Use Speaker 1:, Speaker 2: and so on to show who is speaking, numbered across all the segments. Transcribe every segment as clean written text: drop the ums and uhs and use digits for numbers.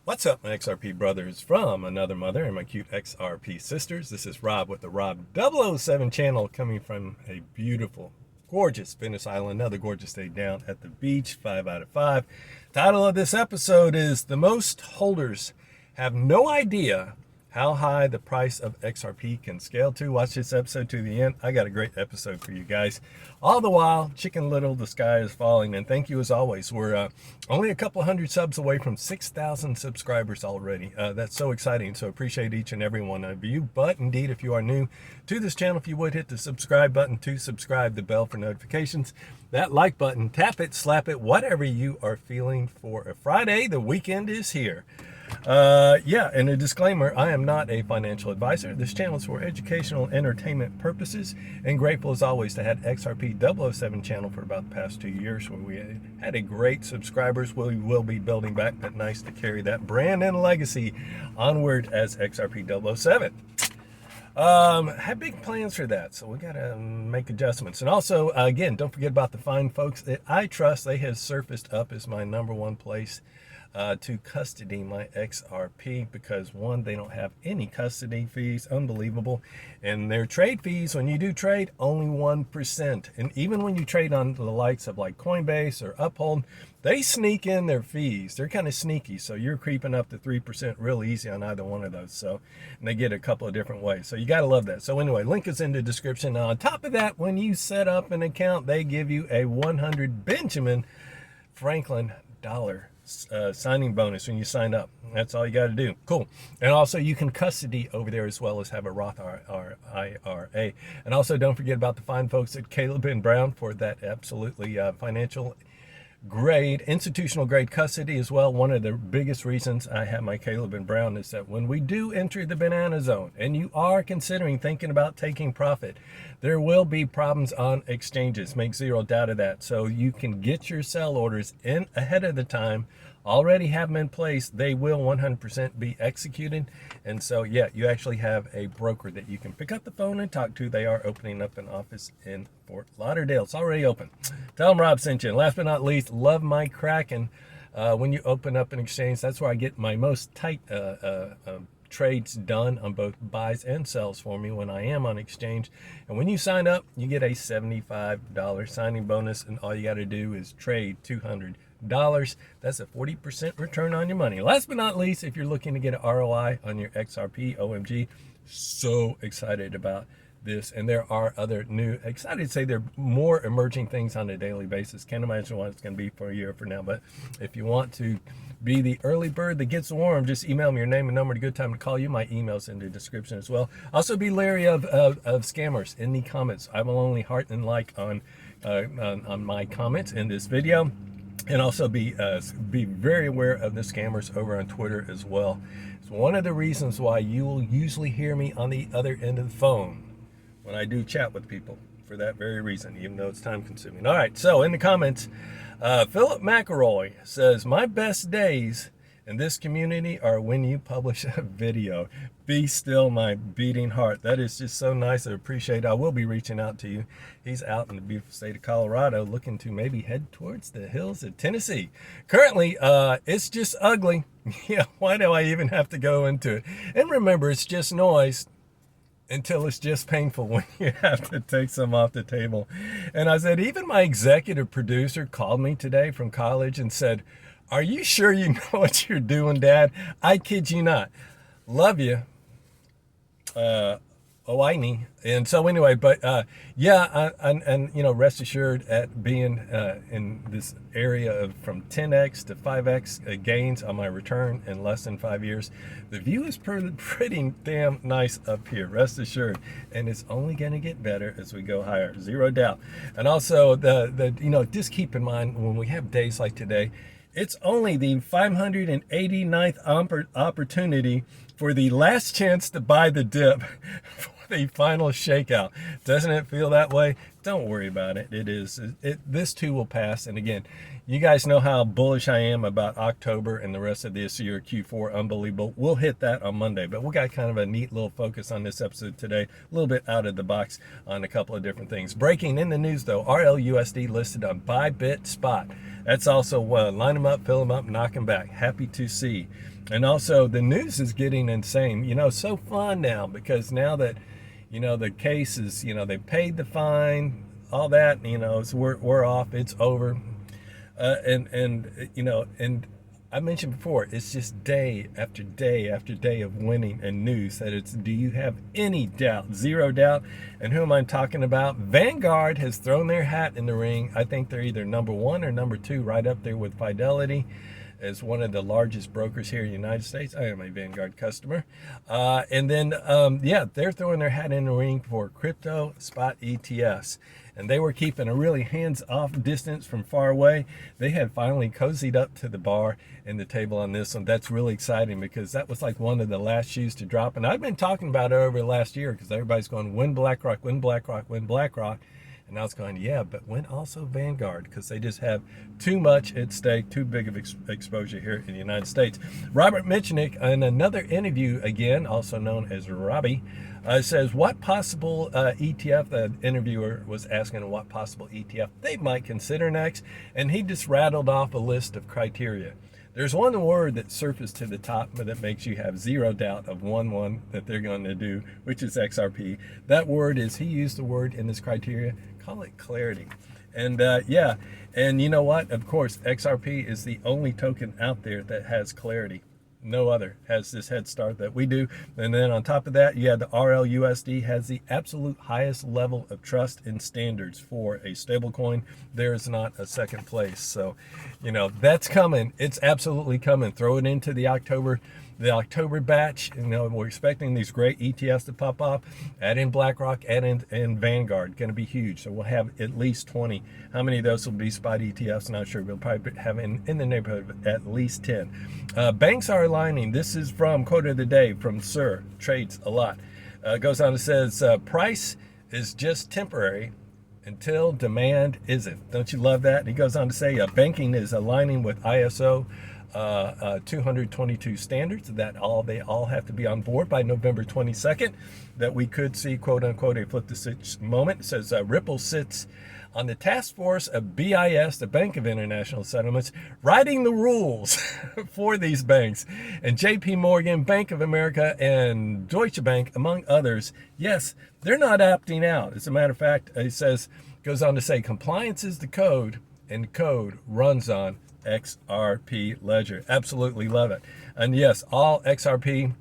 Speaker 1: What's up, my XRP brothers from another mother and my cute XRP sisters? This is Rob with the Rob 007 channel, coming from a beautiful, gorgeous Venice Island, another gorgeous day down at the beach, 5 out of 5. Title of this episode is The Most Holders Have No Idea How High the Price of XRP Can Scale To. Watch this episode to the end. I got a great episode for you guys. All the while, Chicken Little, the sky is falling. And thank you as always. We're only a couple hundred subs away from 6,000 subscribers already. That's so exciting. So appreciate each and every one of you. But indeed, if you are new to this channel, if you would hit the subscribe button to subscribe, the bell for notifications, that like button, tap it, slap it, whatever you are feeling for a Friday. The weekend is here. Yeah, and a disclaimer, I am not a financial advisor. This channel is for educational entertainment purposes, and grateful as always to have XRP 007 channel for about the past 2 years, where we had a great subscribers. We will be building back, but nice to carry that brand and legacy onward as XRP 007. Have big plans for that, so we gotta make adjustments. And also, again, don't forget about the fine folks at iTrust. They have surfaced up as my #1 place to custody my XRP, because one, they don't have any custody fees, unbelievable, and their trade fees, when you do trade, only 1%. And even when you trade on the likes of like Coinbase or Uphold, they sneak in their fees. They're kind of sneaky, so you're creeping up to 3% real easy on either one of those. So, and they get a couple of different ways, so you got to love that. So anyway, link is in the description. Now on top of that, when you set up an account, they give you a 100 Benjamin Franklin dollar signing bonus when you sign up. That's all you got to do. Cool. And also you can custody over there as well as have a Roth IRA. And also don't forget about the fine folks at Caleb and Brown for that absolutely financial grade, institutional grade custody as well. One of the biggest reasons I have my Caleb and Brown is that when we do enter the banana zone and you are considering thinking about taking profit, there will be problems on exchanges. Make zero doubt of that. So you can get your sell orders in ahead of the time, already have them in place. They will 100% be executed. And so, yeah, you actually have a broker that you can pick up the phone and talk to. They are opening up an office in Fort Lauderdale. It's already open. Tell them Rob sent you. And last but not least, love my Kraken. When you open up an exchange, that's where I get my most tight trades done on both buys and sells for me when I am on exchange. And when you sign up, you get a $75 signing bonus, and all you got to do is trade $200. That's a 40% return on your money. Last but not least, if you're looking to get an ROI on your XRP, OMG, so excited about this. And there are other new, excited to say there are more emerging things on a daily basis. Can't imagine what it's going to be for a year from now. But if you want to be the early bird that gets warm, just email me your name and number at a good time to call you. My email's in the description as well. Also be leery of scammers in the comments. I will only heart and like on my comments in this video. And also be very aware of the scammers over on Twitter as well. It's one of the reasons why you will usually hear me on the other end of the phone when I do chat with people, for that very reason, even though it's time consuming. All right, so in the comments, Philip McElroy says, my best days in this community are when you publish a video. Be still my beating heart. That is just so nice. I appreciate it. I will be reaching out to you. He's out in the beautiful state of Colorado, looking to maybe head towards the hills of Tennessee. Currently, it's just ugly. Yeah, why do I even have to go into it? And remember, it's just noise until it's just painful when you have to take some off the table. And I said, even my executive producer called me today from college and said, are you sure you know what you're doing, Dad? I kid you not. Love you. Owaini. And so anyway, but yeah, and you know, rest assured at being in this area of from 10x to 5x gains on my return in less than 5 years, the view is pretty damn nice up here, rest assured. And it's only going to get better as we go higher, zero doubt. And also the you know, just keep in mind when we have days like today, it's only the 589th opportunity for the last chance to buy the dip for the final shakeout. Doesn't it feel that way? Don't worry about it. This too will pass. And again, you guys know how bullish I am about October and the rest of this year. Q4, unbelievable. We'll hit that on Monday, but we got kind of a neat little focus on this episode today. A little bit out of the box on a couple of different things. Breaking in the news though, RLUSD listed on Bybit Spot. That's also line them up, fill them up, knock them back. Happy to see. And also the news is getting insane. You know, so fun now, because now that, you know, the case is, you know, they paid the fine, all that, you know, so we're off, it's over. You know, and I mentioned before, it's just day after day after day of winning and news that it's, do you have any doubt? Zero doubt. And who am I talking about? Vanguard has thrown their hat in the ring. I think they're either number 1 or number 2, right up there with Fidelity, as one of the largest brokers here in the United States. I am a Vanguard customer. And then, yeah, they're throwing their hat in the ring for crypto spot ETFs. And they were keeping a really hands-off distance from far away. They had finally cozied up to the bar and the table on this one. That's really exciting, because that was like one of the last shoes to drop. And I've been talking about it over the last year, because everybody's going, win BlackRock, win BlackRock, win BlackRock. And I was going, yeah, but when also Vanguard, because they just have too much at stake, too big of exposure here in the United States. Robert Mitchnick, in another interview, again, also known as Robbie, says what possible ETF, the interviewer was asking what possible ETF they might consider next, and he just rattled off a list of criteria. There's one word that surfaced to the top, but that makes you have zero doubt of one that they're going to do, which is XRP. That word is, he used the word in this criteria, call it clarity. And yeah, and you know what? Of course, XRP is the only token out there that has clarity. No other has this head start that we do. And then on top of that, yeah, the RLUSD has the absolute highest level of trust and standards for a stablecoin. There is not a second place. So, you know, that's coming. It's absolutely coming. Throw it into the October batch. You know, we're expecting these great ETFs to pop up. Add in BlackRock, add in Vanguard. Going to be huge. So we'll have at least 20. How many of those will be spot ETFs? Not sure. We'll probably have in the neighborhood of at least 10. Banks are aligning. This is from quote of the day from Sir. Trades a lot. Goes on and says, price is just temporary until demand isn't. Don't you love that? And he goes on to say, banking is aligning with ISO 222 standards, that they all have to be on board by November 22nd, that we could see quote unquote a flip the switch moment. It says Ripple sits on the task force of BIS, the Bank of International Settlements, writing the rules for these banks. And JP Morgan, Bank of America, and Deutsche Bank, among others, yes, they're not opting out. As a matter of fact, it says, goes on to say, compliance is the code, and code runs on XRP ledger. Absolutely love it. And yes, all XRP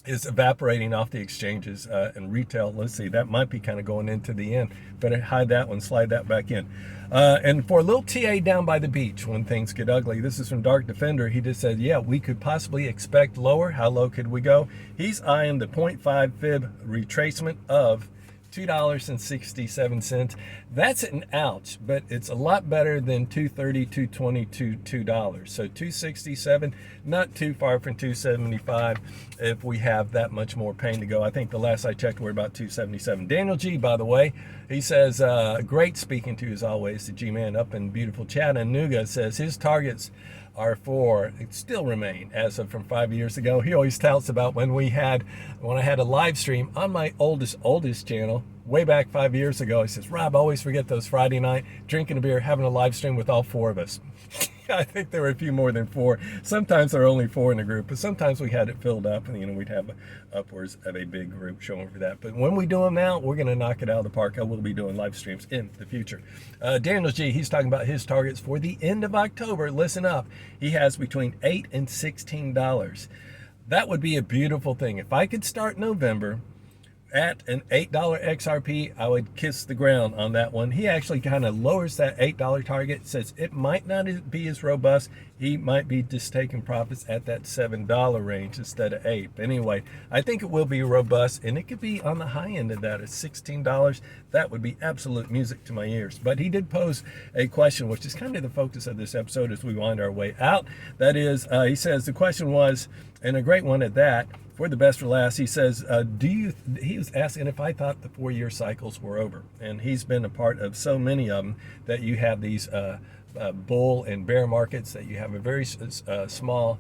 Speaker 1: is evaporating off the exchanges and retail. Let's see, that might be kind of going into the end. Better hide that one, slide that back in. And for a little TA down by the beach when things get ugly, this is from Dark Defender. He just said, yeah, we could possibly expect lower. How low could we go? He's eyeing the 0.5 fib retracement of $2.67. That's an ouch, but it's a lot better than $2.30, $2.20 to $2. So $2.67, not too far from $2.75 if we have that much more pain to go. I think the last I checked we're about $2.77. Daniel G, by the way, he says, great speaking to you as always, the G-Man up in beautiful Chattanooga, says his targets are for, still remain as of from 5 years ago. He always touts about when I had a live stream on my oldest channel way back 5 years ago. He says, Rob, I always forget those Friday night, drinking a beer, having a live stream with all 4 of us. I think there were a few more than 4. Sometimes there are only 4 in a group, but sometimes we had it filled up, and you know, we'd have upwards of a big group showing for that. But when we do them now, we're going to knock it out of the park. I will be doing live streams in the future. Daniel G, he's talking about his targets for the end of October. Listen up. He has between $8 and $16. That would be a beautiful thing. If I could start November at an $8 XRP, I would kiss the ground on that one. He actually kind of lowers that $8 target, says it might not be as robust. He might be just taking profits at that $7 range instead of $8. But anyway, I think it will be robust, and it could be on the high end of that at $16. That would be absolute music to my ears. But he did pose a question, which is kind of the focus of this episode as we wind our way out. That is, he says the question was, and a great one at that. For the best for last, he says, he was asking if I thought the 4-year cycles were over. And he's been a part of so many of them that you have these bull and bear markets, that you have a very small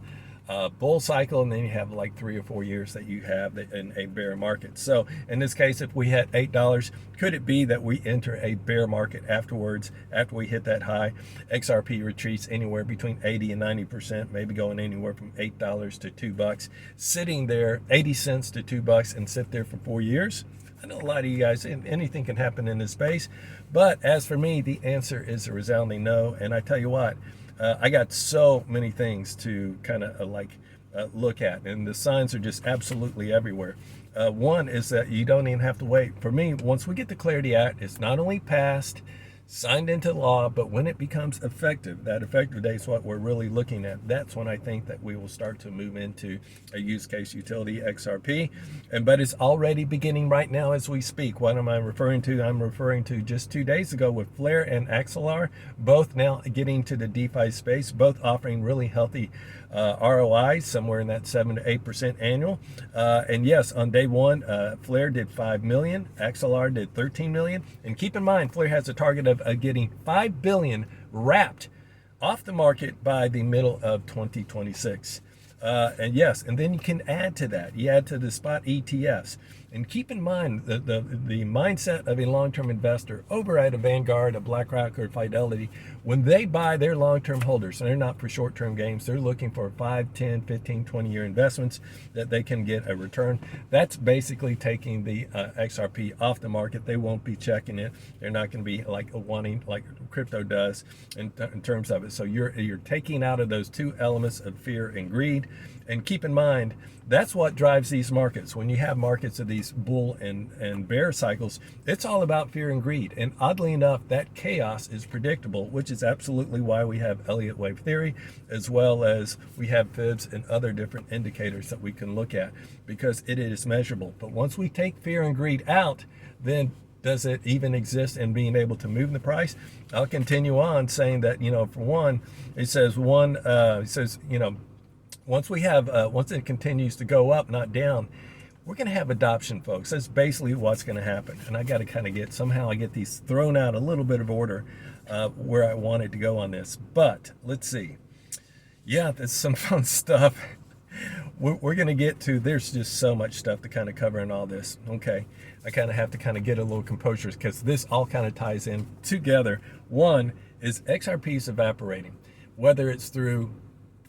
Speaker 1: bull cycle, and then you have like 3 or 4 years that you have in a bear market. So in this case, if we had $8, could it be that we enter a bear market afterwards, after we hit that high? XRP retreats anywhere between 80 and 90%, maybe going anywhere from $8 to $2, sitting there 80 cents to $2 and sit there for 4 years. I know a lot of you guys, anything can happen in this space, but as for me, the answer is a resounding no. And I tell you what, I got so many things to kind of look at, and the signs are just absolutely everywhere. One is that you don't even have to wait. For me, once we get the Clarity Act, it's not only passed, signed into law, but when it becomes effective, that effective date is what we're really looking at. That's when I think that we will start to move into a use case utility, XRP. But it's already beginning right now as we speak. What am I referring to? I'm referring to just 2 days ago with Flare and Axelar, both now getting to the DeFi space, both offering really healthy ROI, somewhere in that 7 to 8% annual. And yes, on day one, Flare did 5 million, Axelar did 13 million. And keep in mind, Flare has a target of getting 5 billion wrapped off the market by the middle of 2026. And yes, and then you can add to that. You add to the spot ETFs. And keep in mind the mindset of a long-term investor over at a Vanguard, a BlackRock, or Fidelity. When they buy their long-term holders, and they're not for short-term gains, they're looking for 5, 10, 15, 20-year investments that they can get a return. That's basically taking the XRP off the market. They won't be checking it. They're not going to be like wanting, like crypto does in terms of it. So you're taking out of those two elements of fear and greed. And keep in mind, that's what drives these markets. When you have markets of these bull and bear cycles, it's all about fear and greed. And oddly enough, that chaos is predictable, which is absolutely why we have Elliott wave theory, as well as we have fibs and other different indicators that we can look at, because it is measurable. But once we take fear and greed out, then does it even exist in being able to move the price? I'll continue on saying that, for one, it says once it continues to go up, not down, we're going to have adoption, folks. That's basically what's going to happen. And I got to kind of get these thrown out a little bit of order where I wanted to go on this. But let's see. Yeah, there's some fun stuff. We're going to get to, there's just so much stuff to kind of cover in all this. Okay, I kind of have to kind of get a little composure because this all kind of ties in together. One is XRP is evaporating, whether it's through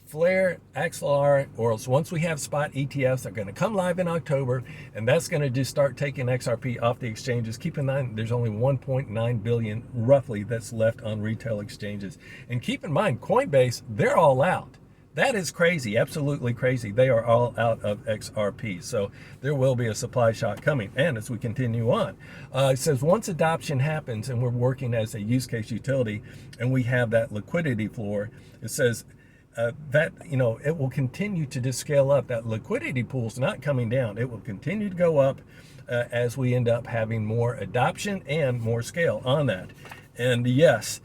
Speaker 1: Flare, Axelar, or else once we have spot ETFs, they're going to come live in October, and that's going to just start taking XRP off the exchanges. Keep in mind, there's only 1.9 billion roughly that's left on retail exchanges. And keep in mind, Coinbase, they're all out. That is crazy, absolutely crazy. They are all out of XRP. So there will be a supply shock coming. And as we continue on, it says once adoption happens and we're working as a use case utility and we have that liquidity floor, it says that it will continue to just scale up. That liquidity pool is not coming down. It will continue to go up as we end up having more adoption and more scale on that. And yes,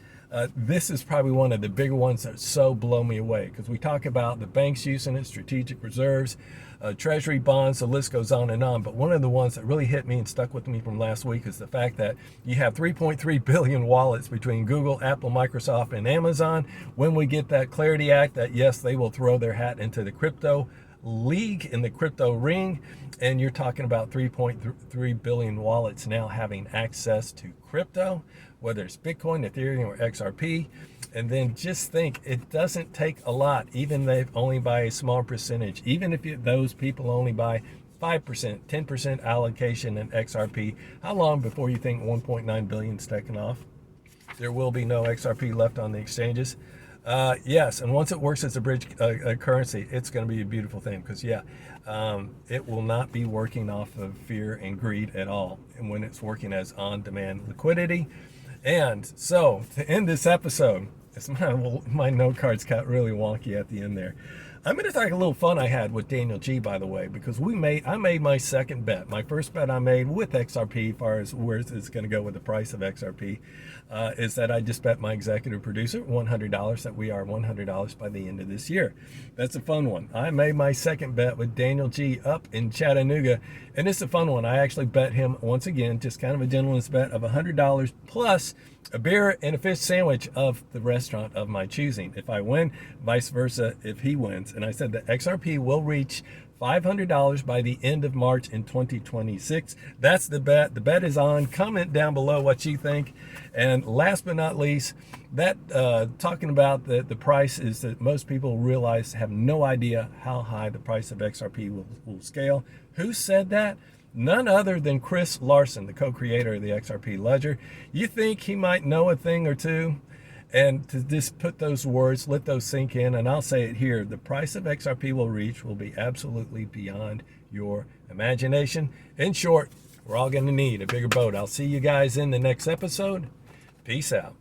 Speaker 1: this is probably one of the bigger ones that so blow me away, because we talk about the banks using it, strategic reserves, treasury bonds, the list goes on and on. But one of the ones that really hit me and stuck with me from last week is the fact that you have 3.3 billion wallets between Google, Apple, Microsoft, and Amazon. When we get that Clarity Act, that yes, they will throw their hat into the crypto league, in the crypto ring, and you're talking about 3.3 billion wallets now having access to crypto, whether it's Bitcoin, Ethereum, or XRP. And then just think, it doesn't take a lot, even if they only buy a small percentage, even if those people only buy 5%, 10% allocation in XRP. How long before you think 1.9 billion is taken off? There will be no XRP left on the exchanges. Yes, and once it works as a bridge currency, it's going to be a beautiful thing, because it will not be working off of fear and greed at all, and when it's working as on-demand liquidity. And so to end this episode, my note cards got really wonky at the end there. I'm going to talk a little fun I had with Daniel G, by the way, because I made my second bet. My first bet I made with XRP, as far as where it's going to go with the price of XRP, is that I just bet my executive producer $100 that we are $100 by the end of this year. That's a fun one. I made my second bet with Daniel G up in Chattanooga, and it's a fun one. I actually bet him, once again, just kind of a gentleman's bet of $100 plus a beer and a fish sandwich of the restaurant of my choosing. If I win, vice versa if he wins. And I said that XRP will reach $500 by the end of March in 2026. That's the bet. The bet is on. Comment down below what you think. And last but not least, that talking about the price is that most people realize, have no idea how high the price of XRP will scale. Who said that? None other than Chris Larson, the co-creator of the XRP ledger. You think he might know a thing or two? And to just put those words, let those sink in, and I'll say it here, the price of XRP will be absolutely beyond your imagination. In short, we're all going to need a bigger boat. I'll see you guys in the next episode. Peace out.